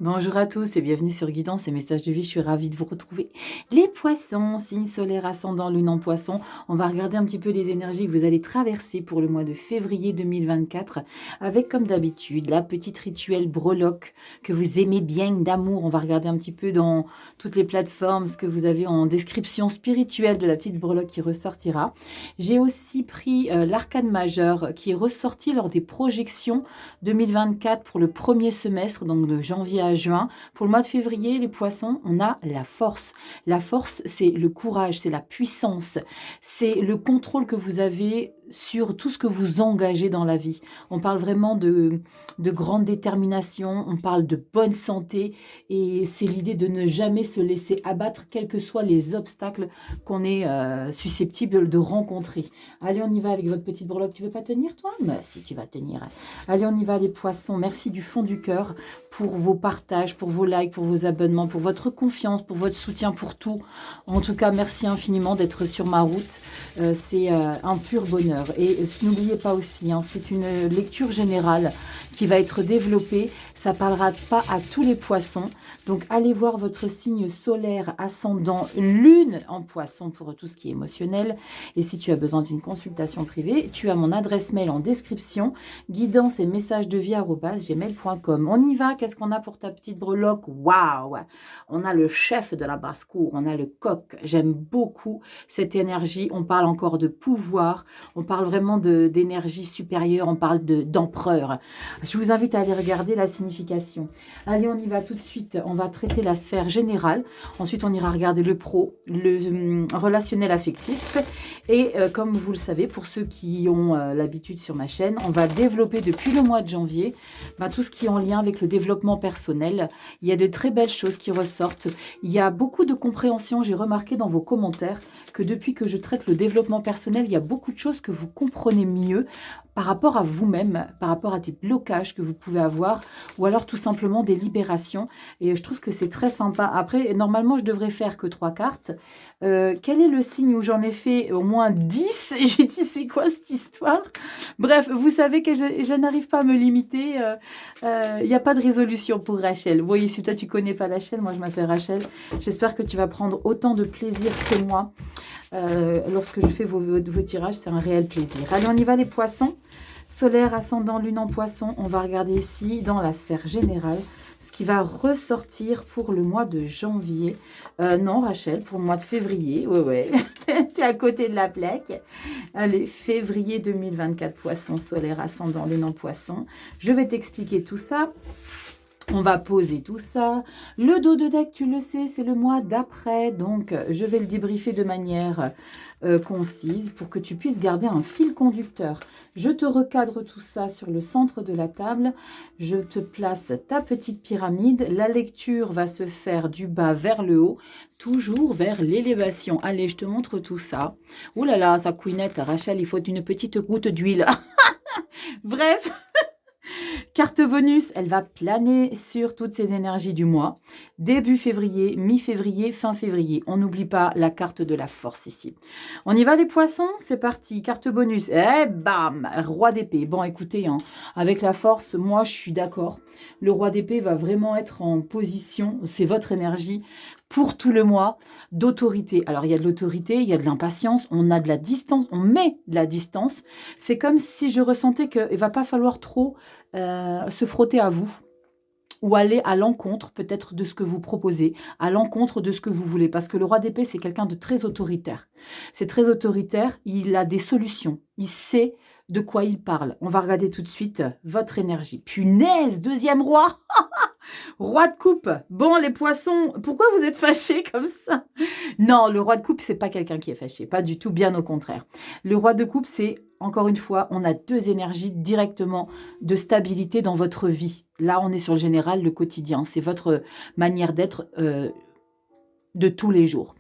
Bonjour à tous et bienvenue sur Guidance et Messages de Vie. Je suis ravie de vous retrouver. Les poissons, signe solaire ascendant, lune en poisson. On va regarder un petit peu les énergies que vous allez traverser pour le mois de février 2024 avec, comme d'habitude, la petite rituel breloque que vous aimez bien d'amour. On va regarder un petit peu dans toutes les plateformes ce que vous avez en description spirituelle de la petite breloque qui ressortira. J'ai aussi pris l'arcane majeur qui est ressorti lors des projections 2024 pour le premier semestre, donc de janvier à juin. Pour le mois de février, les poissons, on a la force. La force, c'est le courage, c'est la puissance, c'est le contrôle que vous avez sur tout ce que vous engagez dans la vie. On parle vraiment de grande détermination, on parle de bonne santé et c'est l'idée de ne jamais se laisser abattre, quels que soient les obstacles qu'on est susceptible de rencontrer. Allez, on y va avec votre petite breloque. Tu veux pas tenir, toi? Mais si, tu vas tenir. Allez, on y va les poissons. Merci du fond du cœur pour vos partages, pour vos likes, pour vos abonnements, pour votre confiance, pour votre soutien, pour tout. En tout cas, merci infiniment d'être sur ma route. C'est un pur bonheur. Et n'oubliez pas aussi, c'est une lecture générale qui va être développée. Ça ne parlera pas à tous les poissons. Donc, allez voir votre signe solaire ascendant lune en poisson pour tout ce qui est émotionnel. Et si tu as besoin d'une consultation privée, tu as mon adresse mail en description, guidance et messages de vie@gmail.com. On y va. Qu'est-ce qu'on a pour ta petite breloque? Waouh! On a le chef de la basse-cour, on a le coq. J'aime beaucoup cette énergie. On parle encore de pouvoir, on parle vraiment d'énergie supérieure, on parle d'empereur. Je vous invite à aller regarder la signification. Allez, on y va tout de suite. On va traiter la sphère générale. Ensuite, on ira regarder le pro, le relationnel affectif. Et comme vous le savez, pour ceux qui ont l'habitude sur ma chaîne, on va développer depuis le mois de janvier tout ce qui est en lien avec le développement personnel. Il y a de très belles choses qui ressortent. Il y a beaucoup de compréhension. J'ai remarqué dans vos commentaires que depuis que je traite le développement personnel, il y a beaucoup de choses que vous comprenez mieux par rapport à vous-même, par rapport à des blocages que vous pouvez avoir, ou alors tout simplement des libérations. Et je trouve que c'est très sympa. Après, normalement, je devrais faire que 3 cartes. Quel est le signe où j'en ai fait au moins 10? Et j'ai dit, c'est quoi cette histoire? Bref, vous savez que je n'arrive pas à me limiter. Il n'y a pas de résolution pour Rachel. Oui, si toi, tu connais pas Rachel, moi, je m'appelle Rachel. J'espère que tu vas prendre autant de plaisir que moi. Lorsque je fais vos tirages, c'est un réel plaisir. Allez, on y va les poissons. Solaire, ascendant, lune en poisson. On va regarder ici dans la sphère générale ce qui va ressortir pour le mois de janvier. Non, Rachel, pour le mois de février. Ouais. Tu es à côté de la plaque. Allez, février 2024, poisson, solaire, ascendant, lune en poisson. Je vais t'expliquer tout ça. On va poser tout ça. Le dos de deck, tu le sais, c'est le mois d'après. Donc, je vais le débriefer de manière concise pour que tu puisses garder un fil conducteur. Je te recadre tout ça sur le centre de la table. Je te place ta petite pyramide. La lecture va se faire du bas vers le haut, toujours vers l'élévation. Allez, je te montre tout ça. Ouh là là, ça couinette, Rachel, il faut une petite goutte d'huile. Bref. Carte bonus, elle va planer sur toutes ces énergies du mois. Début février, mi-février, fin février. On n'oublie pas la carte de la force ici. On y va les poissons? C'est parti. Carte bonus. Eh bam! Roi d'épée. Bon, écoutez, avec la force, moi, je suis d'accord. Le roi d'épée va vraiment être en position, c'est votre énergie, pour tout le mois, d'autorité. Alors, il y a de l'autorité, il y a de l'impatience, on a de la distance, on met de la distance. C'est comme si je ressentais qu'il ne va pas falloir trop se frotter à vous ou aller à l'encontre peut-être de ce que vous proposez, à l'encontre de ce que vous voulez. Parce que le roi d'épée, c'est quelqu'un de très autoritaire. C'est très autoritaire, il a des solutions, il sait de quoi il parle. On va regarder tout de suite votre énergie. Punaise, deuxième roi. Roi de coupe. Bon, les poissons, pourquoi vous êtes fâchés comme ça? Non, le roi de coupe, c'est pas quelqu'un qui est fâché. Pas du tout, bien au contraire. Le roi de coupe, c'est, encore une fois, on a deux énergies directement de stabilité dans votre vie. Là, on est sur le général, le quotidien. C'est votre manière d'être de tous les jours.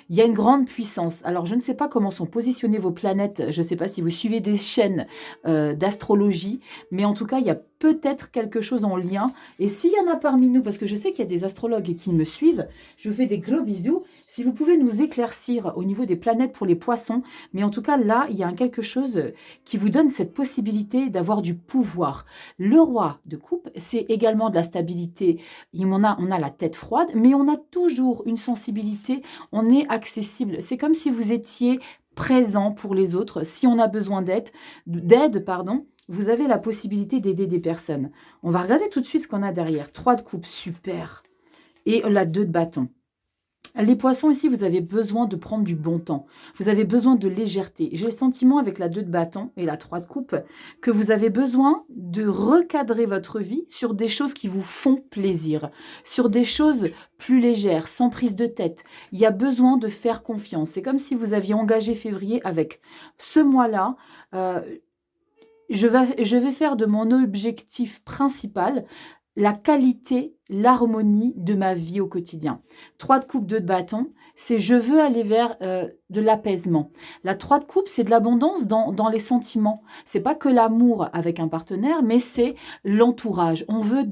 Il y a une grande puissance. Alors, je ne sais pas comment sont positionnées vos planètes. Je ne sais pas si vous suivez des chaînes d'astrologie. Mais en tout cas, il y a peut-être quelque chose en lien. Et s'il y en a parmi nous, parce que je sais qu'il y a des astrologues qui me suivent, je vous fais des gros bisous. Si vous pouvez nous éclaircir au niveau des planètes pour les poissons, mais en tout cas là, il y a quelque chose qui vous donne cette possibilité d'avoir du pouvoir. Le roi de coupe, c'est également de la stabilité. On a la tête froide, mais on a toujours une sensibilité, on est accessible. C'est comme si vous étiez présent pour les autres. Si on a besoin d'aide, pardon, vous avez la possibilité d'aider des personnes. On va regarder tout de suite ce qu'on a derrière. 3 de coupe, super. Et la 2 de bâton. Les poissons ici, vous avez besoin de prendre du bon temps. Vous avez besoin de légèreté. J'ai le sentiment avec la 2 de bâton et la 3 de coupe que vous avez besoin de recadrer votre vie sur des choses qui vous font plaisir, sur des choses plus légères, sans prise de tête. Il y a besoin de faire confiance. C'est comme si vous aviez engagé février avec ce mois-là. Je vais faire de mon objectif principal la qualité, l'harmonie de ma vie au quotidien. 3 de coupe, 2 de bâton, c'est je veux aller vers de l'apaisement. La 3 de coupe, c'est de l'abondance dans les sentiments. C'est pas que l'amour avec un partenaire, mais c'est l'entourage. On veut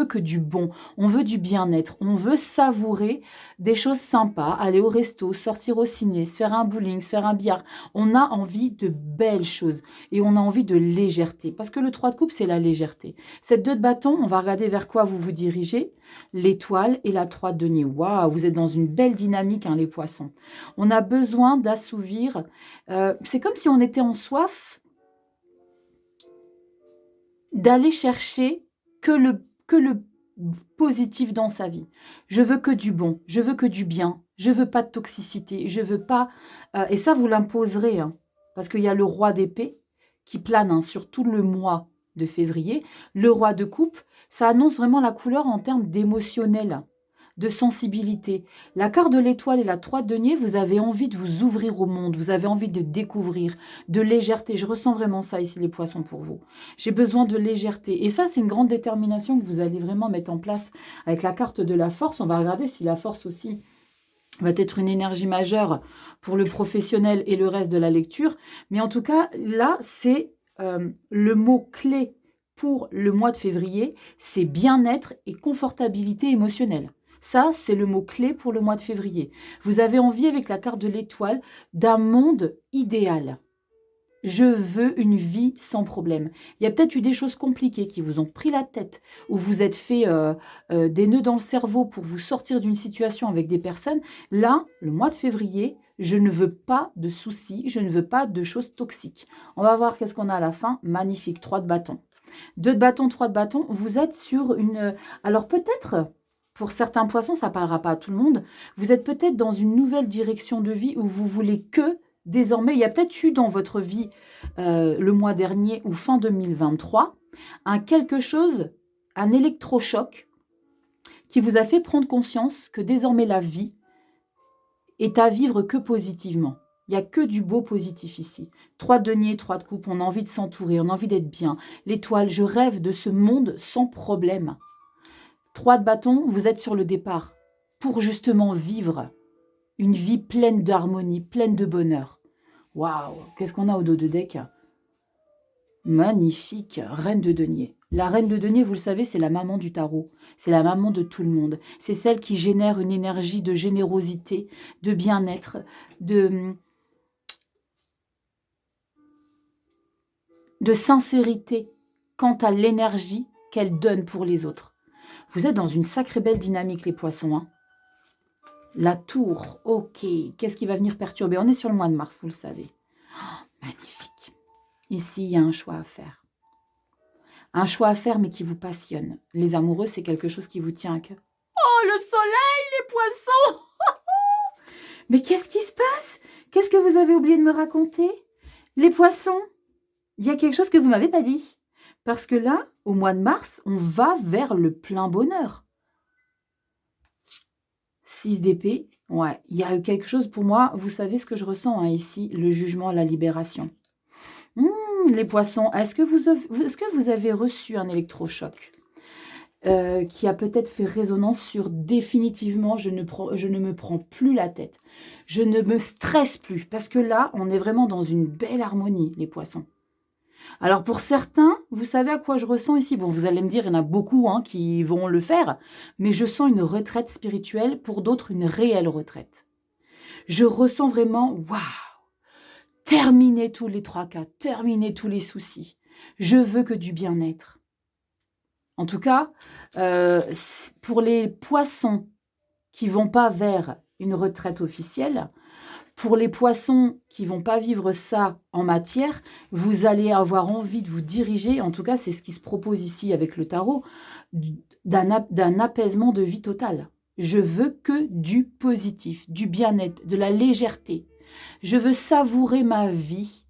que du bon, on veut du bien-être, on veut savourer des choses sympas, aller au resto, sortir au ciné, se faire un bowling, se faire un billard. On a envie de belles choses et on a envie de légèreté. Parce que le 3 de coupe, c'est la légèreté. Cette 2 de bâton, on va regarder vers quoi vous vous dirigez. L'étoile et la 3 de denier. Waouh, vous êtes dans une belle dynamique, hein, les poissons. On a besoin d'assouvir. C'est comme si on était en soif d'aller chercher que le positif dans sa vie. Je veux que du bon, je veux que du bien, je veux pas de toxicité, je veux pas... et ça, vous l'imposerez, hein, parce qu'il y a le roi d'épée qui plane, hein, sur tout le mois de février. Le roi de coupe, ça annonce vraiment la couleur en termes d'émotionnel, de sensibilité. La carte de l'étoile et la 3 de denier, vous avez envie de vous ouvrir au monde, vous avez envie de découvrir, de légèreté. Je ressens vraiment ça ici, les poissons, pour vous. J'ai besoin de légèreté. Et ça, c'est une grande détermination que vous allez vraiment mettre en place avec la carte de la force. On va regarder si la force aussi va être une énergie majeure pour le professionnel et le reste de la lecture. Mais en tout cas, là, c'est le mot-clé pour le mois de février, c'est bien-être et confortabilité émotionnelle. Ça, c'est le mot-clé pour le mois de février. Vous avez envie, avec la carte de l'étoile, d'un monde idéal. Je veux une vie sans problème. Il y a peut-être eu des choses compliquées qui vous ont pris la tête, ou vous êtes fait des nœuds dans le cerveau pour vous sortir d'une situation avec des personnes. Là, le mois de février, je ne veux pas de soucis, je ne veux pas de choses toxiques. On va voir qu'est-ce qu'on a à la fin. Magnifique, 3 de bâton. 2 de bâton, 3 de bâton. Vous êtes sur une... Alors peut-être... Pour certains poissons, ça ne parlera pas à tout le monde. Vous êtes peut-être dans une nouvelle direction de vie où vous voulez que, désormais, il y a peut-être eu dans votre vie le mois dernier ou fin 2023, quelque chose, un électrochoc qui vous a fait prendre conscience que désormais la vie est à vivre que positivement. Il n'y a que du beau positif ici. 3 de denier, 3 de coupe, on a envie de s'entourer, on a envie d'être bien. L'étoile, je rêve de ce monde sans problème. 3 de bâton, vous êtes sur le départ pour justement vivre une vie pleine d'harmonie, pleine de bonheur. Waouh, qu'est-ce qu'on a au dos de deck? Magnifique, reine de denier. La reine de denier, vous le savez, c'est la maman du tarot. C'est la maman de tout le monde. C'est celle qui génère une énergie de générosité, de bien-être, de sincérité quant à l'énergie qu'elle donne pour les autres. Vous êtes dans une sacrée belle dynamique, les poissons, hein. La tour, ok. Qu'est-ce qui va venir perturber? On est sur le mois de mars, vous le savez. Oh, magnifique. Ici, il y a un choix à faire. Un choix à faire, mais qui vous passionne. Les amoureux, c'est quelque chose qui vous tient à cœur. Oh, le soleil, les poissons. Mais qu'est-ce qui se passe? Qu'est-ce que vous avez oublié de me raconter? Les poissons, il y a quelque chose que vous ne m'avez pas dit. Parce que là, au mois de mars, on va vers le plein bonheur. 6 d'épée, ouais, il y a eu quelque chose pour moi. Vous savez ce que je ressens, hein, ici, le jugement, la libération. Les poissons, est-ce que vous avez reçu un électrochoc qui a peut-être fait résonance sur définitivement, je ne me prends plus la tête. Je ne me stresse plus. Parce que là, on est vraiment dans une belle harmonie, les poissons. Alors pour certains, vous savez à quoi je ressens ici? Bon, vous allez me dire, il y en a beaucoup hein, qui vont le faire, mais je sens une retraite spirituelle, pour d'autres une réelle retraite. Je ressens vraiment, waouh, terminer tous les tracas, terminer tous les soucis. Je veux que du bien-être. En tout cas, pour les poissons qui vont pas vers une retraite officielle, pour les poissons qui vont pas vivre ça en matière, vous allez avoir envie de vous diriger, en tout cas c'est ce qui se propose ici avec le tarot, d'un apaisement de vie totale. Je veux que du positif, du bien-être, de la légèreté. Je veux savourer ma vie.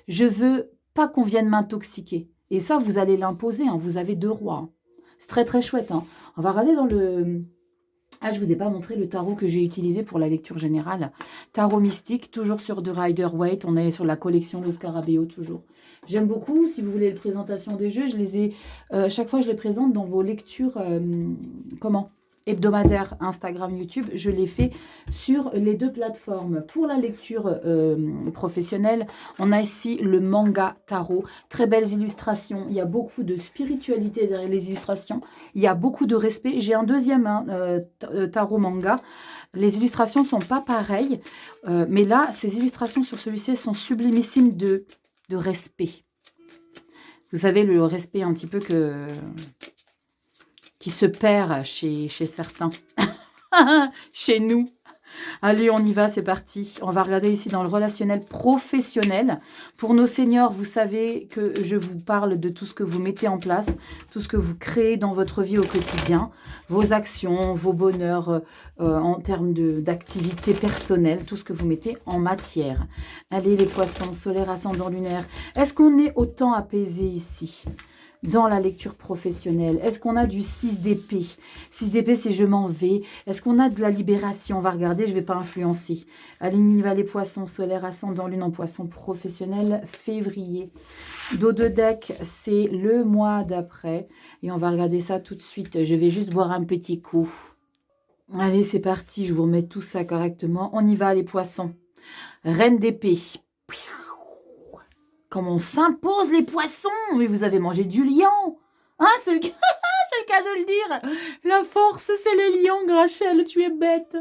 Je veux pas qu'on vienne m'intoxiquer. Et ça, vous allez l'imposer, hein, vous avez 2 rois. Hein. C'est très très chouette. Hein. On va regarder dans le... Ah, je ne vous ai pas montré le tarot que j'ai utilisé pour la lecture générale. Tarot mystique, toujours sur The Rider-Waite. On est sur la collection Lo Scarabeo, toujours. J'aime beaucoup. Si vous voulez la présentation des jeux, je les ai... chaque fois, je les présente dans vos lectures... hebdomadaires Instagram, YouTube. Je les fais sur les 2 plateformes. Pour la lecture professionnelle, on a ici le manga tarot. Très belles illustrations. Il y a beaucoup de spiritualité derrière les illustrations. Il y a beaucoup de respect. J'ai un deuxième tarot manga. Les illustrations sont pas pareilles. Mais là, ces illustrations sur celui-ci sont sublimissimes de respect. Vous savez, le respect un petit peu qui se perd chez certains. Chez nous. Allez, on y va, c'est parti. On va regarder ici dans le relationnel professionnel. Pour nos seniors, vous savez que je vous parle de tout ce que vous mettez en place, tout ce que vous créez dans votre vie au quotidien, vos actions, vos bonheurs en termes d'activité personnelle, tout ce que vous mettez en matière. Allez, les poissons, solaire, ascendant, lunaire. Est-ce qu'on est autant apaisé ici ? Dans la lecture professionnelle, est-ce qu'on a du 6 d'épée? 6 d'épée, c'est je m'en vais. Est-ce qu'on a de la libération? On va regarder, je ne vais pas influencer. Allez, on y va, les poissons, solaire, ascendant, lune en poisson professionnel, février. Dos de deck, c'est le mois d'après. Et on va regarder ça tout de suite. Je vais juste boire un petit coup. Allez, c'est parti, je vous remets tout ça correctement. On y va, les poissons. Reine d'épée. Comme on s'impose les poissons. Mais vous avez mangé du lion. Hein, c'est le... c'est le cas de le dire. La force, c'est le lion, Grachel, tu es bête.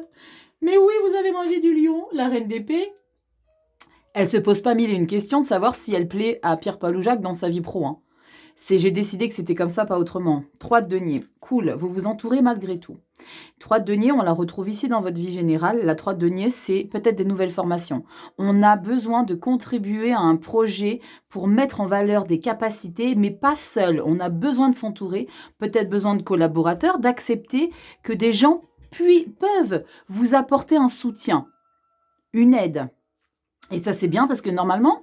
Mais oui, vous avez mangé du lion. La reine d'épée, elle se pose pas mille et une questions de savoir si elle plaît à Pierre-Paul ou Jacques dans sa vie pro. Hein. J'ai décidé que c'était comme ça, pas autrement. 3 de denier. Cool, vous vous entourez malgré tout. 3 de denier, on la retrouve ici dans votre vie générale. La 3 de denier, c'est peut-être des nouvelles formations. On a besoin de contribuer à un projet pour mettre en valeur des capacités, mais pas seul. On a besoin de s'entourer, peut-être besoin de collaborateurs, d'accepter que des gens peuvent vous apporter un soutien, une aide. Et ça, c'est bien parce que normalement,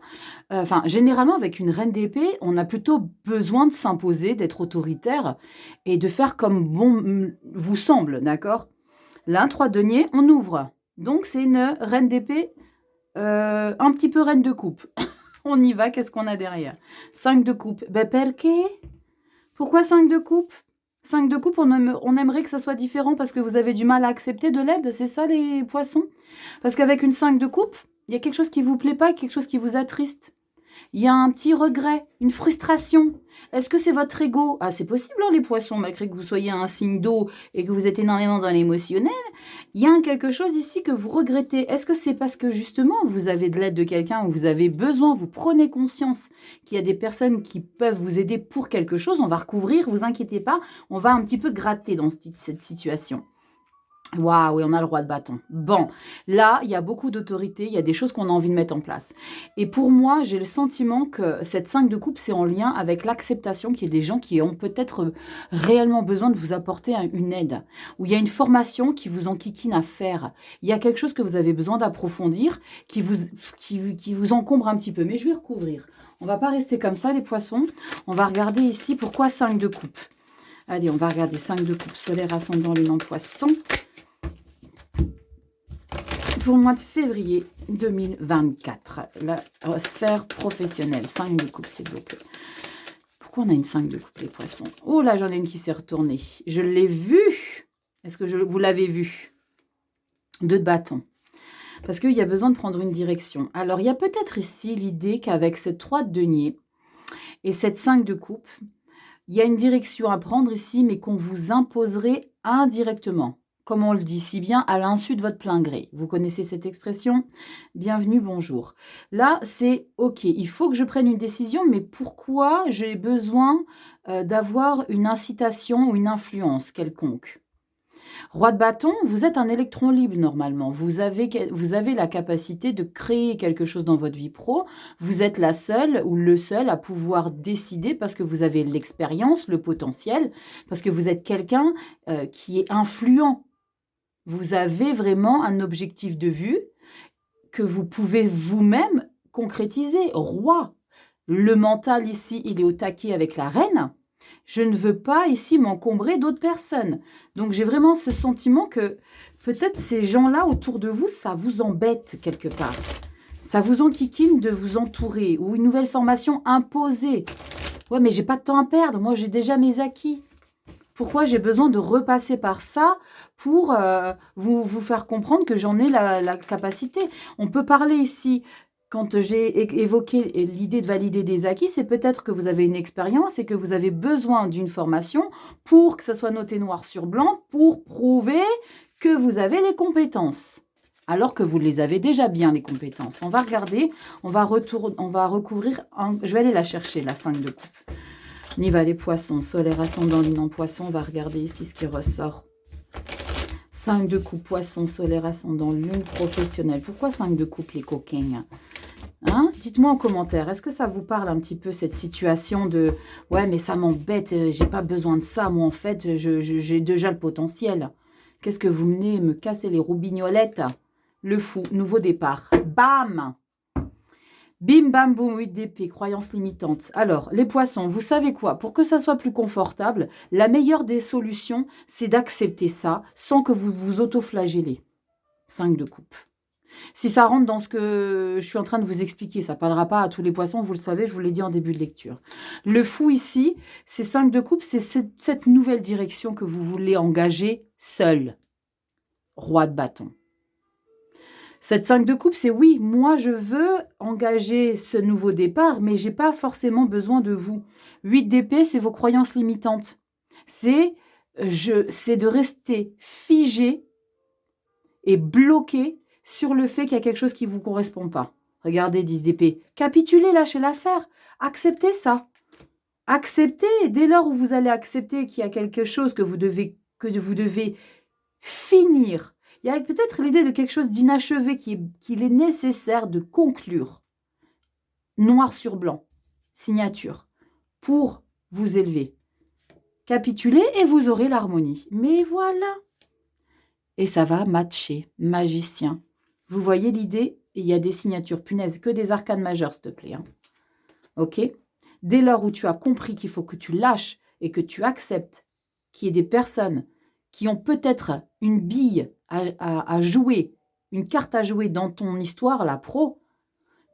généralement, avec une reine d'épée, on a plutôt besoin de s'imposer, d'être autoritaire et de faire comme bon vous semble, d'accord? Là, 3 deniers, on ouvre. Donc, c'est une reine d'épée, un petit peu reine de coupe. On y va, qu'est-ce qu'on a derrière? 5 de coupe. Ben, perché? Pourquoi 5 de coupe? 5 de coupe, on aimerait que ça soit différent parce que vous avez du mal à accepter de l'aide, c'est ça les poissons? Parce qu'avec une 5 de coupe, il y a quelque chose qui ne vous plaît pas, quelque chose qui vous attriste. Il y a un petit regret, une frustration. Est-ce que c'est votre ego? Ah, c'est possible, hein, les poissons, malgré que vous soyez un signe d'eau et que vous êtes énormément dans l'émotionnel. Il y a quelque chose ici que vous regrettez. Est-ce que c'est parce que, justement, vous avez de l'aide de quelqu'un ou vous avez besoin, vous prenez conscience qu'il y a des personnes qui peuvent vous aider pour quelque chose? On va recouvrir, vous inquiétez pas. On va un petit peu gratter dans cette situation. Waouh, oui, on a le roi de bâton. Bon, là, il y a beaucoup d'autorité, il y a des choses qu'on a envie de mettre en place. Et pour moi, j'ai le sentiment que cette 5 de coupe, c'est en lien avec l'acceptation qu'il y a des gens qui ont peut-être réellement besoin de vous apporter une aide. Ou il y a une formation qui vous enquiquine à faire. Il y a quelque chose que vous avez besoin d'approfondir, qui vous encombre un petit peu. Mais je vais recouvrir. On ne va pas rester comme ça, les poissons. On va regarder ici, pourquoi 5 de coupe? Allez, on va regarder 5 de coupe, solaire, ascendant, lune en poisson. Pour le mois de février 2024, la sphère professionnelle, 5 de coupe, s'il vous plaît. Pourquoi on a une 5 de coupe, les poissons? Oh là, j'en ai une qui s'est retournée. Je l'ai vue. Est-ce que vous l'avez vue? 2 de bâton. Parce qu'il y a besoin de prendre une direction. Alors, il y a peut-être ici l'idée qu'avec cette 3 de denier, Et cette 5 de coupe, il y a une direction à prendre ici, mais qu'on vous imposerait indirectement. Comme on le dit si bien, à l'insu de votre plein gré. Vous connaissez cette expression? Bienvenue, bonjour. Là, c'est OK, il faut que je prenne une décision, mais pourquoi j'ai besoin d'avoir une incitation ou une influence quelconque? Roi de bâton, vous êtes un électron libre normalement. Vous avez la capacité de créer quelque chose dans votre vie pro. Vous êtes la seule ou le seul à pouvoir décider parce que vous avez l'expérience, le potentiel, parce que vous êtes quelqu'un qui est influent. Vous avez vraiment un objectif de vue que vous pouvez vous-même concrétiser. Roi, le mental ici, il est au taquet avec la reine. Je ne veux pas ici m'encombrer d'autres personnes. Donc j'ai vraiment ce sentiment que peut-être ces gens-là autour de vous, ça vous embête quelque part. Ça vous enquiquine de vous entourer ou une nouvelle formation imposée. Ouais, mais j'ai pas de temps à perdre. Moi, j'ai déjà mes acquis. Pourquoi j'ai besoin de repasser par ça pour vous faire comprendre que j'en ai la capacité? On peut parler ici, quand j'ai évoqué l'idée de valider des acquis, c'est peut-être que vous avez une expérience et que vous avez besoin d'une formation pour que ça soit noté noir sur blanc, pour prouver que vous avez les compétences. Alors que vous les avez déjà bien, les compétences. On va regarder, on va recouvrir, je vais aller la chercher, la 5 de coupe. On y va, les poissons, solaire, ascendant, lune en poisson. On va regarder ici ce qui ressort. 5 de coupe, poisson, solaire, ascendant, lune, professionnelle. Pourquoi 5 de coupe, les coquins? Hein? Dites-moi en commentaire, est-ce que ça vous parle un petit peu cette situation de « Ouais, mais ça m'embête, j'ai pas besoin de ça, moi en fait, j'ai déjà le potentiel. » Qu'est-ce que vous venez me casser les roubignolettes? Le fou, nouveau départ. Bam! Bim, bam, boum, 8 d'épée, croyance limitante. Alors, les poissons, vous savez quoi? Pour que ça soit plus confortable, la meilleure des solutions, c'est d'accepter ça sans que vous vous autoflagellez. 5 de coupe. Si ça rentre dans ce que je suis en train de vous expliquer, ça ne parlera pas à tous les poissons, vous le savez, je vous l'ai dit en début de lecture. Le fou ici, c'est 5 de coupe, c'est cette nouvelle direction que vous voulez engager seul. Roi de bâton. Cette 5 de coupe, c'est oui, moi je veux engager ce nouveau départ, mais je n'ai pas forcément besoin de vous. 8 d'épée, c'est vos croyances limitantes. C'est de rester figé et bloqué sur le fait qu'il y a quelque chose qui ne vous correspond pas. Regardez, 10 d'épée. Capitulez, lâchez l'affaire. Acceptez ça. Acceptez, et dès lors où vous allez accepter qu'il y a quelque chose que vous devez finir. Il y a peut-être l'idée de quelque chose d'inachevé qu'il est nécessaire de conclure. Noir sur blanc, signature, pour vous élever. Capitulez et vous aurez l'harmonie. Mais voilà. Et ça va matcher, magicien. Vous voyez l'idée? Il y a des signatures, punaise, que des arcanes majeures, s'il te plaît. Hein. Ok? Dès lors où tu as compris qu'il faut que tu lâches et que tu acceptes qu'il y ait des personnes qui ont peut-être une bille à jouer, une carte à jouer dans ton histoire, la pro,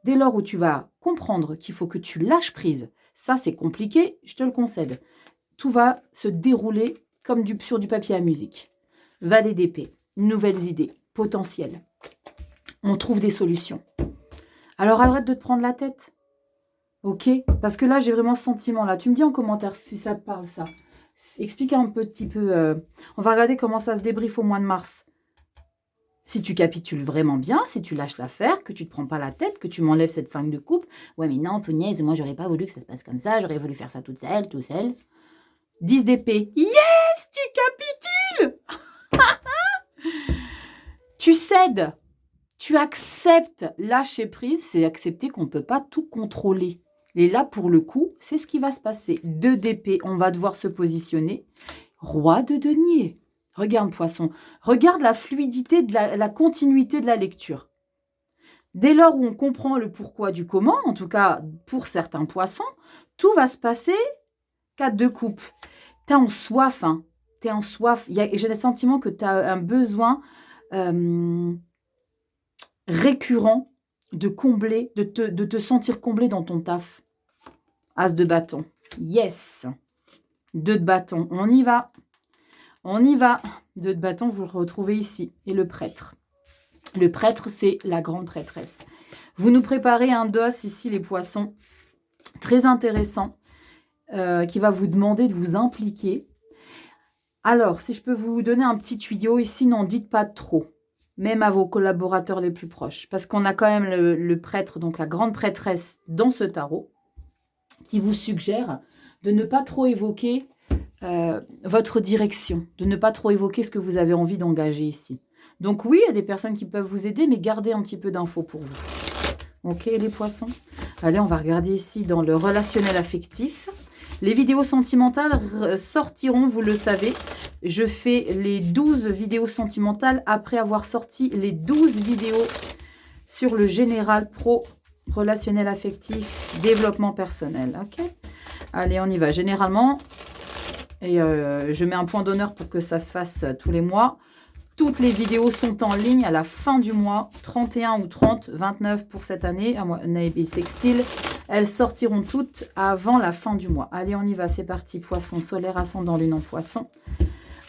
dès lors où tu vas comprendre qu'il faut que tu lâches prise, ça c'est compliqué, je te le concède. Tout va se dérouler comme sur du papier à musique. Valet d'épée, nouvelles idées, potentiel. On trouve des solutions. Alors arrête de te prendre la tête. Ok? Parce que là, j'ai vraiment ce sentiment-là. Tu me dis en commentaire si ça te parle, ça. Explique un petit peu. On va regarder comment ça se débriefe au mois de mars. Si tu capitules vraiment bien, si tu lâches l'affaire, que tu ne te prends pas la tête, que tu m'enlèves cette 5 de coupe. Ouais, mais non, punaise, moi, j'aurais pas voulu que ça se passe comme ça. J'aurais voulu faire ça toute seule, tout seul. 10 d'épée. Yes, tu capitules. Tu cèdes. Tu acceptes. Lâcher prise, c'est accepter qu'on ne peut pas tout contrôler. Et là, pour le coup, c'est ce qui va se passer. 2 d'épée, on va devoir se positionner. Roi de denier. Regarde, poisson. Regarde la fluidité, la continuité de la lecture. Dès lors où on comprend le pourquoi du comment, en tout cas pour certains poissons, tout va se passer 4 de coupe. Tu es en soif. Hein. Tu es en soif. J'ai le sentiment que tu as un besoin récurrent de combler, de te sentir comblé dans ton taf. As de bâton. Yes. 2 de bâton. On y va. On y va. 2 de bâton, vous le retrouvez ici. Et le prêtre. Le prêtre, c'est la grande prêtresse. Vous nous préparez un dos ici, les poissons. très intéressant, qui va vous demander de vous impliquer. Alors, si je peux vous donner un petit tuyau ici, n'en dites pas trop, même à vos collaborateurs les plus proches, parce qu'on a quand même le prêtre, donc la grande prêtresse dans ce tarot, qui vous suggère de ne pas trop évoquer votre direction, de ne pas trop évoquer ce que vous avez envie d'engager ici. Donc oui, il y a des personnes qui peuvent vous aider, mais gardez un petit peu d'infos pour vous. Ok, les poissons? Allez, on va regarder ici dans le relationnel affectif. Les vidéos sentimentales sortiront, vous le savez. Je fais les 12 vidéos sentimentales après avoir sorti les 12 vidéos sur le général pro, relationnel affectif, développement personnel. Ok? Allez, on y va. Généralement, et je mets un point d'honneur pour que ça se fasse tous les mois. Toutes les vidéos sont en ligne à la fin du mois, 31 ou 30, 29 pour cette année, Navy Sextile. Elles sortiront toutes avant la fin du mois. Allez, on y va, c'est parti. Poisson, solaire, ascendant, lune en poisson.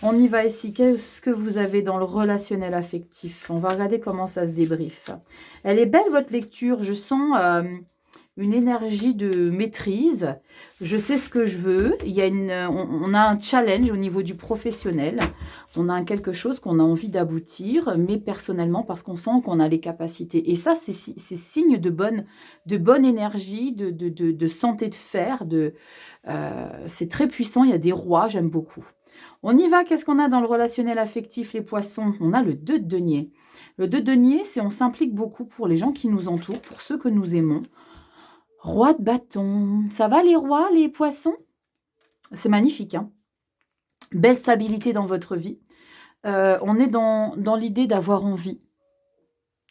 On y va ici. Qu'est-ce que vous avez dans le relationnel affectif? On va regarder comment ça se débriefe. Elle est belle, votre lecture. Je sens une énergie de maîtrise. Je sais ce que je veux. Il y a on a un challenge au niveau du professionnel. On a quelque chose qu'on a envie d'aboutir, mais personnellement, parce qu'on sent qu'on a les capacités. Et ça, c'est signe de bonne énergie, de santé de fer. C'est très puissant. Il y a des rois, j'aime beaucoup. On y va. Qu'est-ce qu'on a dans le relationnel affectif, les poissons? On a le 2 de denier. Le 2 de denier, c'est on s'implique beaucoup pour les gens qui nous entourent, pour ceux que nous aimons. Roi de bâton. Ça va les rois, les poissons? C'est magnifique, hein? Belle stabilité dans votre vie. On est dans l'idée d'avoir envie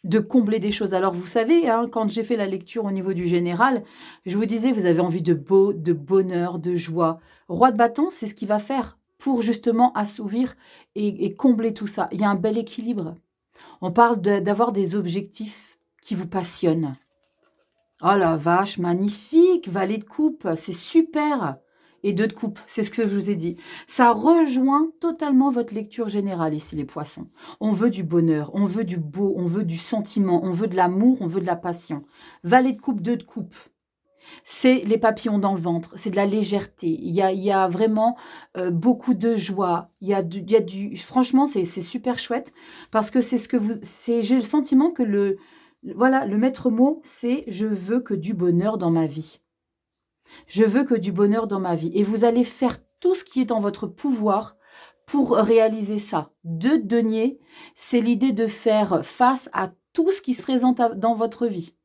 de combler des choses. Alors, vous savez, hein, quand j'ai fait la lecture au niveau du général, je vous disais, vous avez envie de bonheur, de joie. Roi de bâton, c'est ce qui va faire pour justement assouvir et combler tout ça. Il y a un bel équilibre. On parle d'avoir des objectifs qui vous passionnent. Oh la vache, magnifique, valet de coupe, c'est super. Et 2 de coupe, c'est ce que je vous ai dit. Ça rejoint totalement votre lecture générale ici, les poissons. On veut du bonheur, on veut du beau, on veut du sentiment, on veut de l'amour, on veut de la passion. Valet de coupe, 2 de coupe. C'est les papillons dans le ventre, c'est de la légèreté. Il y a vraiment beaucoup de joie. Franchement, c'est super chouette parce que c'est ce que j'ai le sentiment que voilà, le maître mot, c'est « je veux que du bonheur dans ma vie ». Je veux que du bonheur dans ma vie. Et vous allez faire tout ce qui est en votre pouvoir pour réaliser ça. 2 de denier, c'est l'idée de faire face à tout ce qui se présente dans votre vie.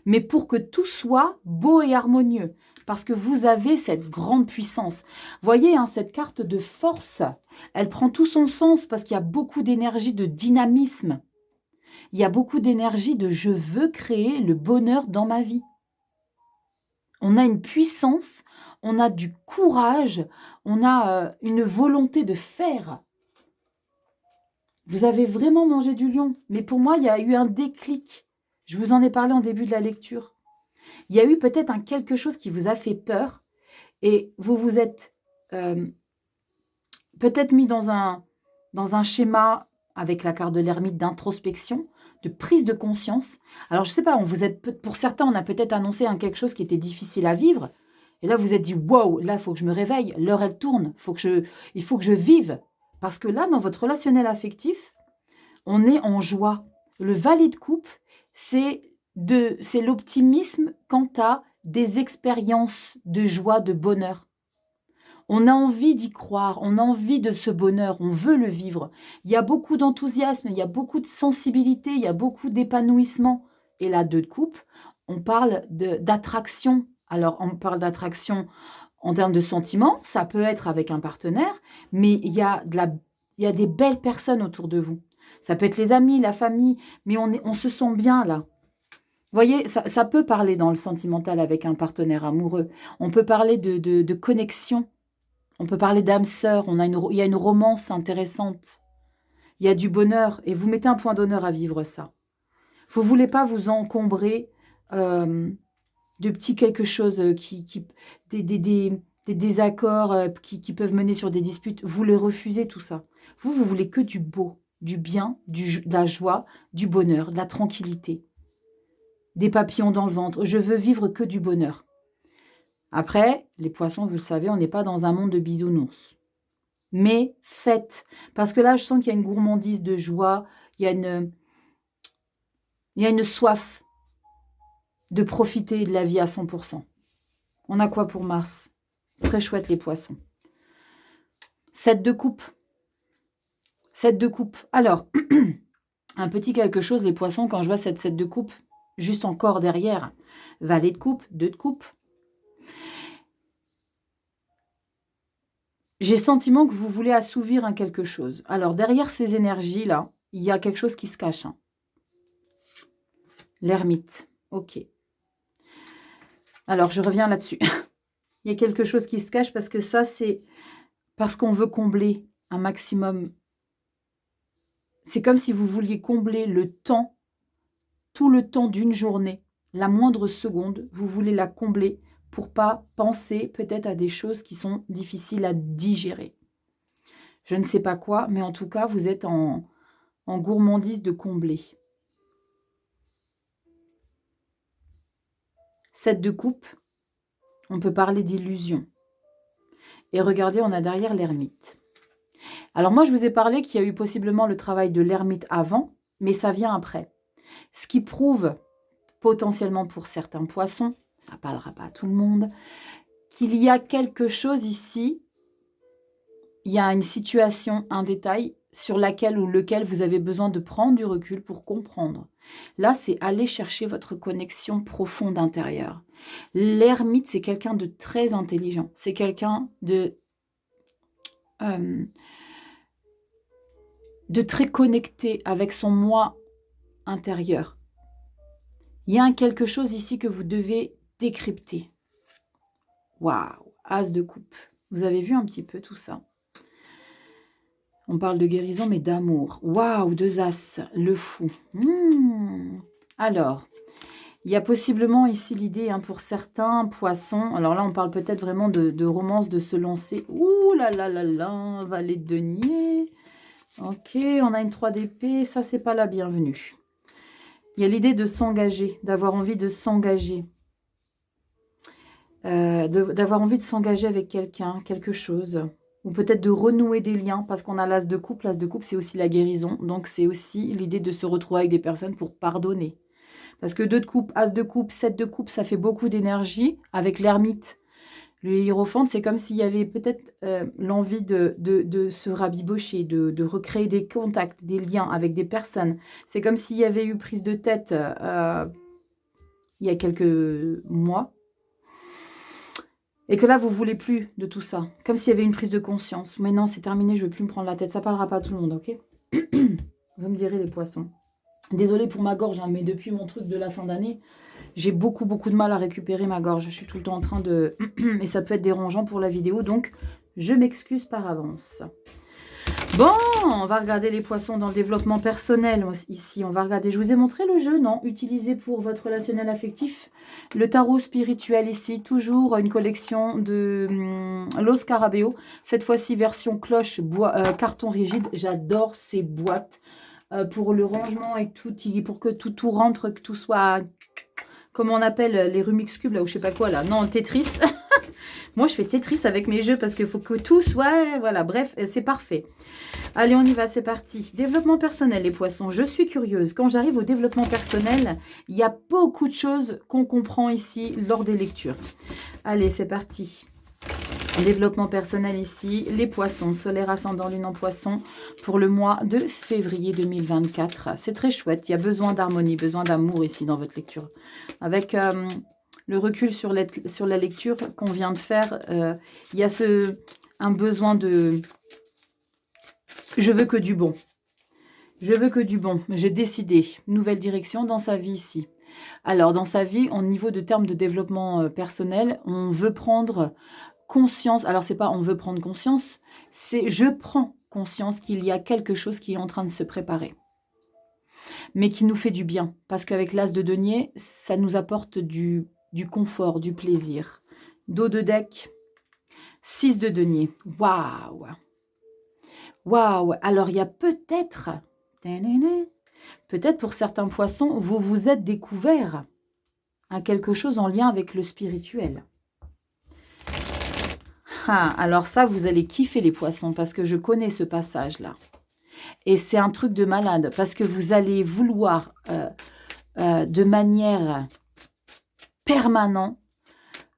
Mais pour que tout soit beau et harmonieux. Parce que vous avez cette grande puissance. Voyez, hein, cette carte de force, elle prend tout son sens parce qu'il y a beaucoup d'énergie, de dynamisme. Il y a beaucoup d'énergie de « je veux créer le bonheur dans ma vie ». On a une puissance, on a du courage, on a une volonté de faire. Vous avez vraiment mangé du lion. Mais pour moi, il y a eu un déclic. Je vous en ai parlé en début de la lecture. Il y a eu peut-être quelque chose qui vous a fait peur et vous vous êtes peut-être mis dans un schéma avec la carte de l'ermite d'introspection, de prise de conscience. Alors, je ne sais pas, pour certains, on a peut-être annoncé quelque chose qui était difficile à vivre. Et là, vous êtes dit, waouh, là, il faut que je me réveille. L'heure, elle tourne. Il faut que je vive. Parce que là, dans votre relationnel affectif, on est en joie. Le valet de coupe, c'est l'optimisme quant à des expériences de joie, de bonheur. On a envie d'y croire, on a envie de ce bonheur, on veut le vivre. Il y a beaucoup d'enthousiasme, il y a beaucoup de sensibilité, il y a beaucoup d'épanouissement. Et là, 2 de coupe, on parle d'attraction. Alors, on parle d'attraction en termes de sentiments, ça peut être avec un partenaire, mais il y a des belles personnes autour de vous. Ça peut être les amis, la famille, mais on se sent bien là. Vous voyez, ça peut parler dans le sentimental avec un partenaire amoureux. On peut parler de connexion. On peut parler d'âme sœur, il y a une romance intéressante. Il y a du bonheur et vous mettez un point d'honneur à vivre ça. Vous ne voulez pas vous encombrer de petits quelque chose, des désaccords qui peuvent mener sur des disputes. Vous les refusez tout ça. Vous voulez que du beau, du bien, de la joie, du bonheur, de la tranquillité. Des papillons dans le ventre. Je veux vivre que du bonheur. Après, les poissons, vous le savez, on n'est pas dans un monde de bisounours. Mais faites. Parce que là, je sens qu'il y a une gourmandise de joie, il y a une soif de profiter de la vie à 100%. On a quoi pour Mars? C'est très chouette, les poissons. 7 de coupe. 7 de coupe. Alors, un petit quelque chose, les poissons, quand je vois cette 7 de coupe, juste encore derrière, valet de coupe, 2 de coupe. J'ai le sentiment que vous voulez assouvir un quelque chose. Alors, derrière ces énergies-là, il y a quelque chose qui se cache. Hein. L'ermite. Ok. Alors, je reviens là-dessus. Il y a quelque chose qui se cache parce que ça, c'est parce qu'on veut combler un maximum. C'est comme si vous vouliez combler le temps, tout le temps d'une journée, la moindre seconde, vous voulez la combler pour pas penser peut-être à des choses qui sont difficiles à digérer. Je ne sais pas quoi, mais en tout cas, vous êtes en gourmandise de combler. 7 de coupe, on peut parler d'illusion. Et regardez, on a derrière l'ermite. Alors moi, je vous ai parlé qu'il y a eu possiblement le travail de l'ermite avant, mais ça vient après. Ce qui prouve potentiellement pour certains poissons, ça ne parlera pas à tout le monde, qu'il y a quelque chose ici, il y a une situation, un détail sur laquelle ou lequel vous avez besoin de prendre du recul pour comprendre. Là, c'est aller chercher votre connexion profonde intérieure. L'ermite, c'est quelqu'un de très intelligent. C'est quelqu'un de très connecté avec son moi intérieur. Il y a quelque chose ici que vous devez décrypter. Waouh, as de coupe. Vous avez vu un petit peu tout ça. On parle de guérison, mais d'amour. Waouh, 2 as, le fou. Alors, il y a possiblement ici l'idée pour certains poissons. Alors là, on parle peut-être vraiment de romance, de se lancer. Ouh là là là là, valet de denier. Ok, on a une 3 d'épée. Ça, c'est pas la bienvenue. Il y a l'idée de s'engager, d'avoir envie de s'engager. D'avoir envie de s'engager avec quelqu'un, quelque chose. Ou peut-être de renouer des liens, parce qu'on a l'as de coupe. L'as de coupe, c'est aussi la guérison. Donc, c'est aussi l'idée de se retrouver avec des personnes pour pardonner. Parce que 2 de coupe, as de coupe, 7 de coupe, ça fait beaucoup d'énergie. Avec l'ermite, le hiérophante, c'est comme s'il y avait peut-être l'envie de se rabibocher, de recréer des contacts, des liens avec des personnes. C'est comme s'il y avait eu prise de tête il y a quelques mois. Et que là, vous ne voulez plus de tout ça. Comme s'il y avait une prise de conscience. Mais non, c'est terminé, je ne veux plus me prendre la tête. Ça ne parlera pas à tout le monde, ok? Vous me direz, les poissons. Désolée pour ma gorge, mais depuis mon truc de la fin d'année, j'ai beaucoup de mal à récupérer ma gorge. Je suis tout le temps en train de... Et ça peut être dérangeant pour la vidéo, donc je m'excuse par avance. Bon, on va regarder les poissons dans le développement personnel. Ici, on va regarder. Je vous ai montré le jeu, non? Utilisé pour votre relationnel affectif. Le tarot spirituel ici. Toujours une collection de Los Scarabeo. Cette fois-ci, version cloche, carton rigide. J'adore ces boîtes pour le rangement et tout. Pour que tout rentre, que tout soit... Comme on appelle les Rubik's Cube, là, ou je sais pas quoi, là. Non, Tetris. Moi, je fais Tetris avec mes jeux parce qu'il faut que tout soit... Voilà, bref, c'est parfait. Allez, on y va, c'est parti. Développement personnel, les poissons. Je suis curieuse. Quand j'arrive au développement personnel, il y a beaucoup de choses qu'on comprend ici lors des lectures. Allez, c'est parti. Développement personnel ici. Les poissons, solaire, ascendant, lune en poisson pour le mois de février 2024. C'est très chouette. Il y a besoin d'harmonie, besoin d'amour ici dans votre lecture. Avec... le recul sur la lecture qu'on vient de faire, il y a un besoin de... Je veux que du bon. Je veux que du bon. J'ai décidé. Nouvelle direction dans sa vie ici. Alors, dans sa vie, au niveau de termes de développement personnel, on veut prendre conscience. Alors, c'est pas on veut prendre conscience, c'est je prends conscience qu'il y a quelque chose qui est en train de se préparer. Mais qui nous fait du bien. Parce qu'avec l'as de denier, ça nous apporte du confort, du plaisir. Dos de deck, 6 de denier. Waouh! Waouh! Alors, il y a peut-être pour certains poissons, vous vous êtes découvert à quelque chose en lien avec le spirituel. Ah, alors ça, vous allez kiffer les poissons parce que je connais ce passage-là. Et c'est un truc de malade parce que vous allez vouloir de manière permanente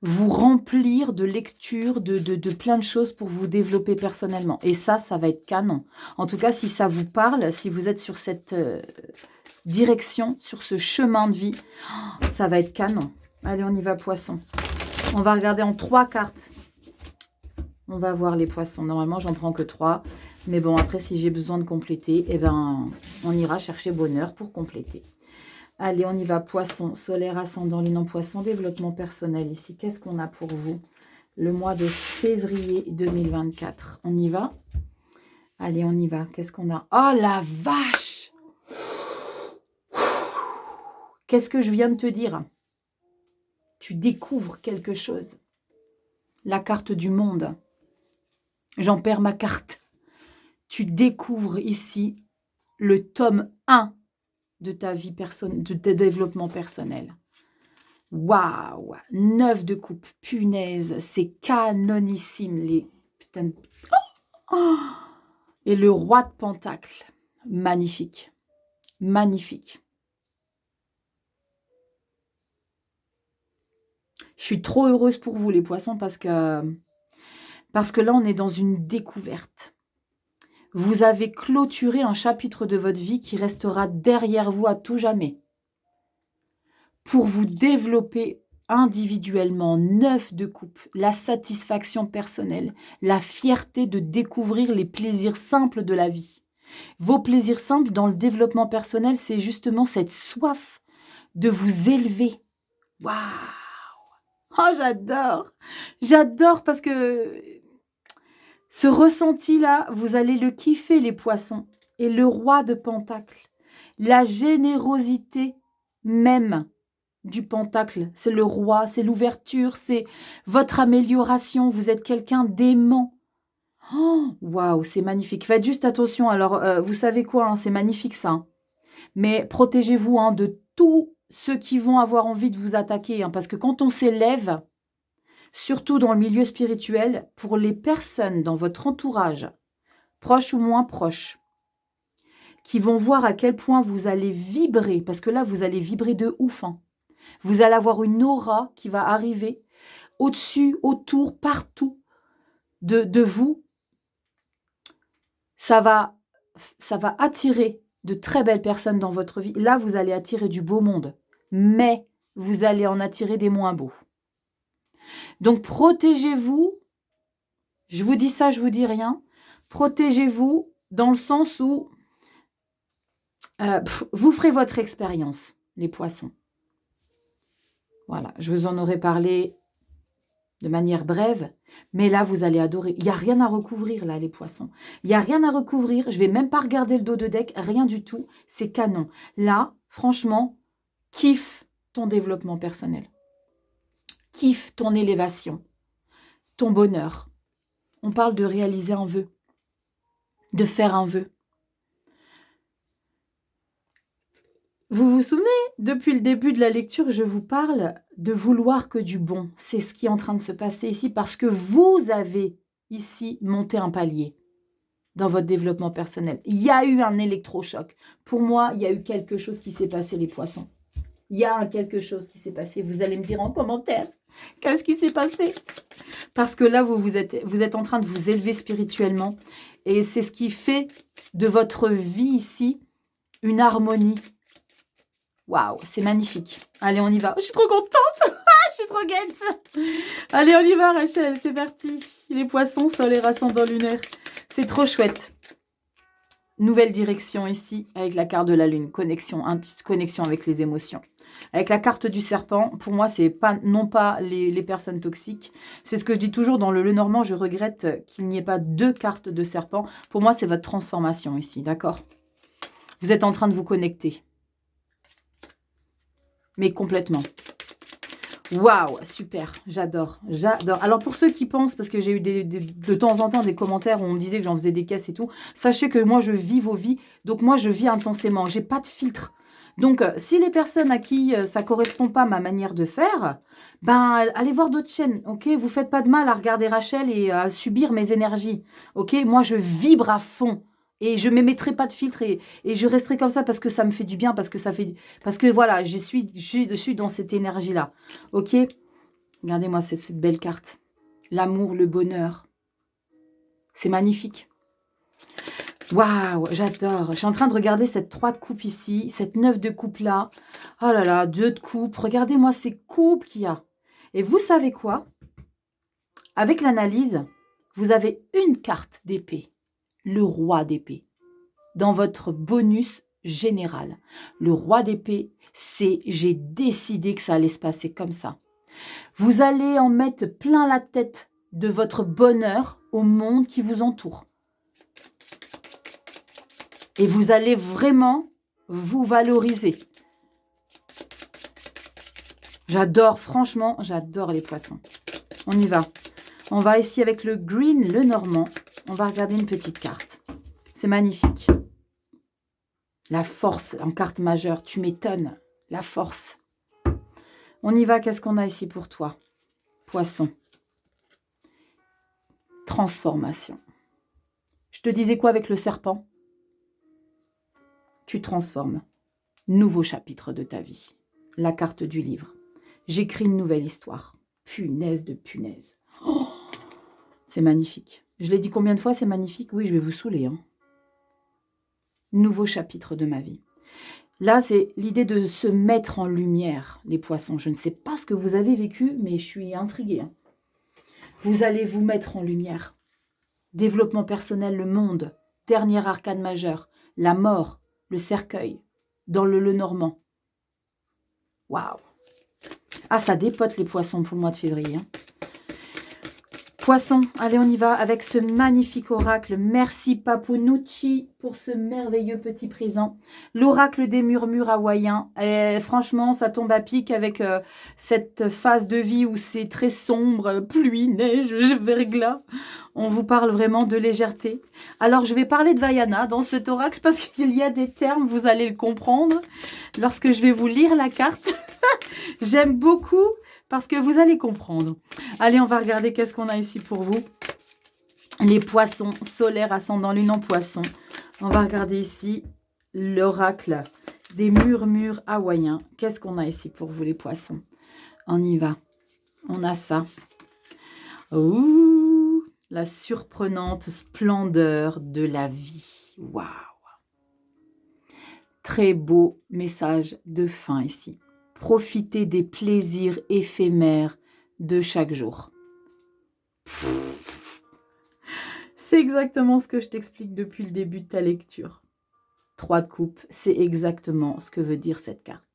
vous remplir de lectures, de plein de choses pour vous développer personnellement. Et ça va être canon. En tout cas, si ça vous parle, si vous êtes sur cette direction, sur ce chemin de vie, ça va être canon. Allez, on y va, poisson. On va regarder en 3 cartes. On va voir les poissons. Normalement, j'en prends que 3. Mais bon, après, si j'ai besoin de compléter, eh ben, on ira chercher bonheur pour compléter. Allez, on y va, poisson, solaire, ascendant, lune en poisson, développement personnel ici. Qu'est-ce qu'on a pour vous le mois de février 2024? On y va? Allez, on y va. Qu'est-ce qu'on a? Oh, la vache! Qu'est-ce que je viens de te dire? Tu découvres quelque chose. La carte du monde. J'en perds ma carte. Tu découvres ici le tome 1 de ta vie personnelle, de tes développements personnels. Waouh! 9 de coupe, punaise, c'est canonissime. Les putain de... Oh. Et le roi de pentacle, magnifique, magnifique. Je suis trop heureuse pour vous les poissons parce que là on est dans une découverte. Vous avez clôturé un chapitre de votre vie qui restera derrière vous à tout jamais. Pour vous développer individuellement, 9 de coupe, la satisfaction personnelle, la fierté de découvrir les plaisirs simples de la vie. Vos plaisirs simples dans le développement personnel, c'est justement cette soif de vous élever. Waouh! Oh, j'adore! J'adore parce que ce ressenti-là, vous allez le kiffer, les poissons. Et le roi de pentacle, la générosité même du pentacle, c'est le roi, c'est l'ouverture, c'est votre amélioration. Vous êtes quelqu'un d'aimant. Oh, waouh, c'est magnifique. Faites juste attention. Alors, vous savez quoi, hein, c'est magnifique ça. Hein. Mais protégez-vous hein, de tous ceux qui vont avoir envie de vous attaquer. Hein, parce que quand on s'élève, surtout dans le milieu spirituel, pour les personnes dans votre entourage, proches ou moins proches, qui vont voir à quel point vous allez vibrer, parce que là, vous allez vibrer de ouf. Hein. Vous allez avoir une aura qui va arriver au-dessus, autour, partout de vous. Ça va attirer de très belles personnes dans votre vie. Là, vous allez attirer du beau monde, mais vous allez en attirer des moins beaux. Donc, protégez-vous. Je vous dis ça, je vous dis rien. Protégez-vous dans le sens où vous ferez votre expérience, les poissons. Voilà, je vous en aurais parlé de manière brève, mais là, vous allez adorer. Il n'y a rien à recouvrir, là, les poissons. Il n'y a rien à recouvrir. Je ne vais même pas regarder le dos de deck, rien du tout. C'est canon. Là, franchement, kiffe ton développement personnel. Kiffe ton élévation, ton bonheur. On parle de réaliser un vœu, de faire un vœu. Vous vous souvenez, depuis le début de la lecture, je vous parle de vouloir que du bon. C'est ce qui est en train de se passer ici parce que vous avez ici monté un palier dans votre développement personnel. Il y a eu un électrochoc. Pour moi, il y a eu quelque chose qui s'est passé, les poissons. Il y a quelque chose qui s'est passé. Vous allez me dire en commentaire, qu'est-ce qui s'est passé? Parce que là, vous êtes en train de vous élever spirituellement. Et c'est ce qui fait de votre vie ici une harmonie. Waouh, c'est magnifique. Allez, on y va. Je suis trop contente. Je suis trop gaine. Allez, on y va, Rachel. C'est parti. Les poissons, solaire, ascendant lunaire. C'est trop chouette. Nouvelle direction ici avec la carte de la lune. Connexion avec les émotions. Avec la carte du serpent, pour moi, c'est pas non pas les personnes toxiques. C'est ce que je dis toujours dans le Lenormand. Je regrette qu'il n'y ait pas 2 cartes de serpent. Pour moi, c'est votre transformation ici, d'accord? Vous êtes en train de vous connecter. Mais complètement. Waouh, super, j'adore, j'adore. Alors pour ceux qui pensent, parce que j'ai eu de temps en temps des commentaires où on me disait que j'en faisais des caisses et tout, sachez que moi je vis vos vies, donc moi je vis intensément, j'ai pas de filtre. Donc, si les personnes à qui ça ne correspond pas ma manière de faire, ben, allez voir d'autres chaînes, ok? Vous ne faites pas de mal à regarder Rachel et à subir mes énergies, ok? Moi, je vibre à fond et je ne m'émettrai pas de filtre et je resterai comme ça parce que ça me fait du bien, parce que voilà, je suis dans cette énergie-là, ok? Regardez-moi cette belle carte. L'amour, le bonheur. C'est magnifique. Waouh, j'adore. Je suis en train de regarder cette 3 de coupe ici, cette 9 de coupe là. Oh là là, 2 de coupe. Regardez-moi ces coupes qu'il y a. Et vous savez quoi? Avec l'analyse, vous avez une carte d'épée, le roi d'épée, dans votre bonus général. Le roi d'épée, c'est j'ai décidé que ça allait se passer comme ça. Vous allez en mettre plein la tête de votre bonheur au monde qui vous entoure. Et vous allez vraiment vous valoriser. J'adore, franchement, j'adore les poissons. On y va. On va ici avec le green, le normand. On va regarder une petite carte. C'est magnifique. La force en carte majeure, tu m'étonnes. La force. On y va, qu'est-ce qu'on a ici pour toi? Poisson. Transformation. Je te disais quoi avec le serpent? Tu transformes. Nouveau chapitre de ta vie. La carte du livre. J'écris une nouvelle histoire. Punaise de punaise. Oh, c'est magnifique. Je l'ai dit combien de fois, c'est magnifique? Oui, je vais vous saouler. Hein. Nouveau chapitre de ma vie. Là, c'est l'idée de se mettre en lumière, les poissons. Je ne sais pas ce que vous avez vécu, mais je suis intriguée. Hein. Vous allez vous mettre en lumière. Développement personnel, le monde. Dernier arcane majeur. La mort, le cercueil. Dans le normand. Waouh! Ah, ça dépote les poissons pour le mois de février. Hein. Poissons, allez, on y va avec ce magnifique oracle. Merci Papunucci pour ce merveilleux petit présent. L'oracle des murmures hawaïens. Et franchement, ça tombe à pic avec cette phase de vie où c'est très sombre, pluie, neige, verglas. On vous parle vraiment de légèreté. Alors, je vais parler de Vaiana dans cet oracle parce qu'il y a des termes, vous allez le comprendre lorsque je vais vous lire la carte. J'aime beaucoup parce que vous allez comprendre. Allez, on va regarder qu'est-ce qu'on a ici pour vous. Les poissons solaires, ascendant lune en poisson. On va regarder ici l'oracle des murmures hawaïens. Qu'est-ce qu'on a ici pour vous, les poissons? On y va. On a ça. Ouh, la surprenante splendeur de la vie. Waouh! Très beau message de fin ici. Profitez des plaisirs éphémères de chaque jour. C'est exactement ce que je t'explique depuis le début de ta lecture. 3 de coupe, c'est exactement ce que veut dire cette carte.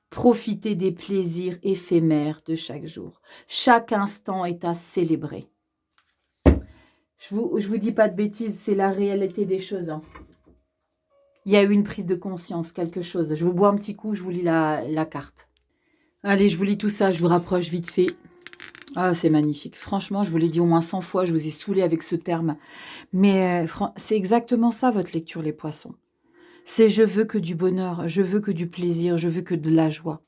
Profitez des plaisirs éphémères de chaque jour. Chaque instant est à célébrer. Je vous dis pas de bêtises, c'est la réalité des choses. Hein. Il y a eu une prise de conscience, quelque chose. Je vous bois un petit coup, je vous lis la carte. Allez, je vous lis tout ça, je vous rapproche vite fait. Ah, c'est magnifique. Franchement, je vous l'ai dit au moins 100 fois, je vous ai saoulé avec ce terme. Mais c'est exactement ça, votre lecture, les poissons. C'est je veux que du bonheur, je veux que du plaisir, je veux que de la joie.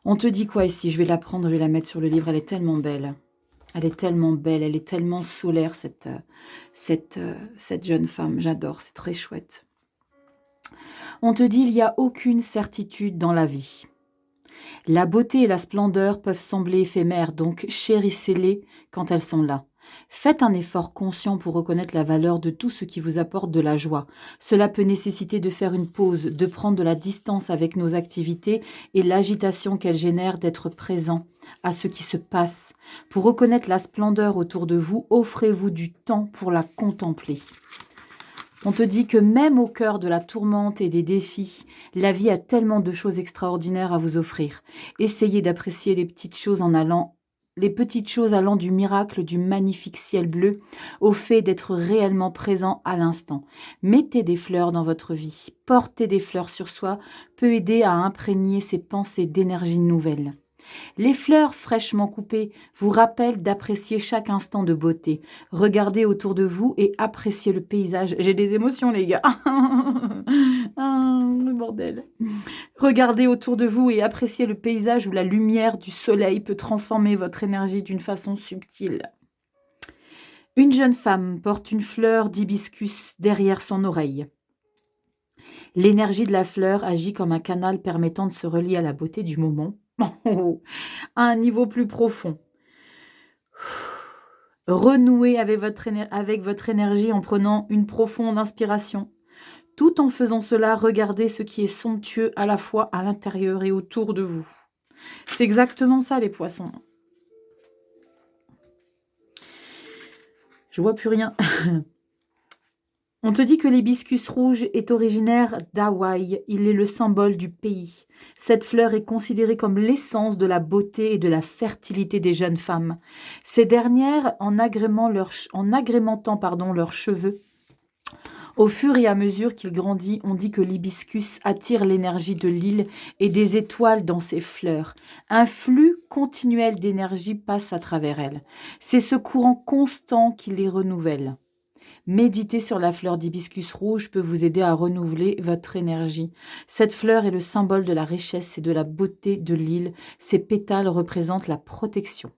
On te dit quoi ici? Je vais la prendre, je vais la mettre sur le livre. Elle est tellement belle. Elle est tellement belle, elle est tellement solaire, cette jeune femme. J'adore, c'est très chouette. On te dit, il n'y a aucune certitude dans la vie. La beauté et la splendeur peuvent sembler éphémères, donc chérissez-les quand elles sont là. Faites un effort conscient pour reconnaître la valeur de tout ce qui vous apporte de la joie. Cela peut nécessiter de faire une pause, de prendre de la distance avec nos activités et l'agitation qu'elles génèrent, d'être présent à ce qui se passe. Pour reconnaître la splendeur autour de vous, offrez-vous du temps pour la contempler. On te dit que même au cœur de la tourmente et des défis, la vie a tellement de choses extraordinaires à vous offrir. Essayez d'apprécier les petites choses allant du miracle du magnifique ciel bleu au fait d'être réellement présent à l'instant. Mettez des fleurs dans votre vie. Porter des fleurs sur soi peut aider à imprégner ses pensées d'énergie nouvelle. Les fleurs fraîchement coupées vous rappellent d'apprécier chaque instant de beauté. Regardez autour de vous et appréciez le paysage. J'ai des émotions, les gars. bordel. Regardez autour de vous et appréciez le paysage où la lumière du soleil peut transformer votre énergie d'une façon subtile. Une jeune femme porte une fleur d'hibiscus derrière son oreille. L'énergie de la fleur agit comme un canal permettant de se relier à la beauté du moment, à un niveau plus profond. Renouez avec votre énergie en prenant une profonde inspiration. Tout en faisant cela, regardez ce qui est somptueux à la fois à l'intérieur et autour de vous. C'est exactement ça, les poissons. Je vois plus rien. On te dit que l'hibiscus rouge est originaire d'Hawaï. Il est le symbole du pays. Cette fleur est considérée comme l'essence de la beauté et de la fertilité des jeunes femmes. Ces dernières, en agrémentant leurs cheveux, au fur et à mesure qu'il grandit, on dit que l'hibiscus attire l'énergie de l'île et des étoiles dans ses fleurs. Un flux continuel d'énergie passe à travers elles. C'est ce courant constant qui les renouvelle. Méditer sur la fleur d'hibiscus rouge peut vous aider à renouveler votre énergie. Cette fleur est le symbole de la richesse et de la beauté de l'île. Ses pétales représentent la protection.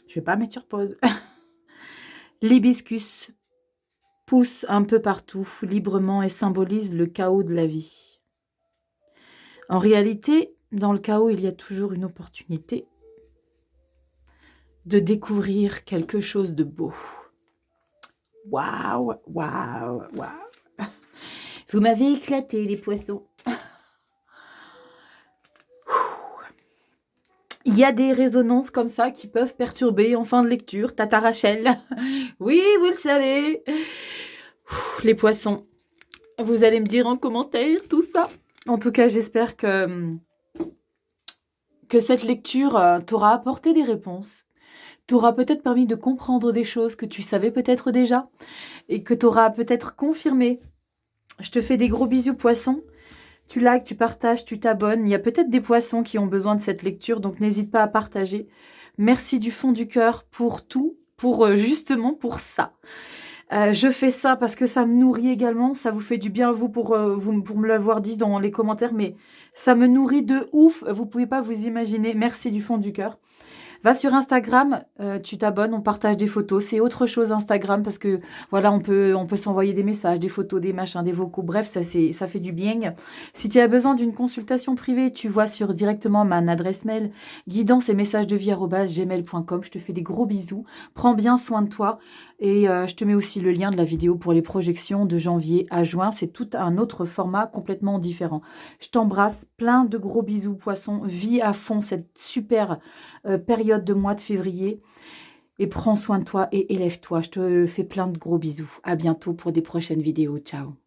Je vais pas mettre sur pause. L'hibiscus pousse un peu partout, librement, et symbolise le chaos de la vie. En réalité, dans le chaos, il y a toujours une opportunité de découvrir quelque chose de beau. Waouh, waouh, waouh. Vous m'avez éclaté, les poissons. Il y a des résonances comme ça qui peuvent perturber en fin de lecture. Tata Rachel. Oui, vous le savez. Les poissons. Vous allez me dire en commentaire tout ça. En tout cas, j'espère que cette lecture t'aura apporté des réponses. T'aura peut-être permis de comprendre des choses que tu savais peut-être déjà. Et que t'aura peut-être confirmé. Je te fais des gros bisous, poissons. Tu likes, tu partages, tu t'abonnes. Il y a peut-être des poissons qui ont besoin de cette lecture, donc n'hésite pas à partager. Merci du fond du cœur pour tout, justement pour ça. Je fais ça parce que ça me nourrit également. Ça vous fait du bien, vous, pour me l'avoir dit dans les commentaires, mais ça me nourrit de ouf. Vous ne pouvez pas vous imaginer. Merci du fond du cœur. Va sur Instagram, tu t'abonnes, on partage des photos. C'est autre chose Instagram parce que voilà, on peut s'envoyer des messages, des photos, des machins, des vocaux. Bref, ça fait du bien. Si tu as besoin d'une consultation privée, tu vois sur directement ma adresse mail guidance et messages de vie@gmail.com. Je te fais des gros bisous. Prends bien soin de toi et je te mets aussi le lien de la vidéo pour les projections de janvier à juin. C'est tout un autre format complètement différent. Je t'embrasse, plein de gros bisous poissons. Vis à fond cette super période de mois de février et prends soin de toi et élève-toi. Je te fais plein de gros bisous. À bientôt pour des prochaines vidéos. Ciao.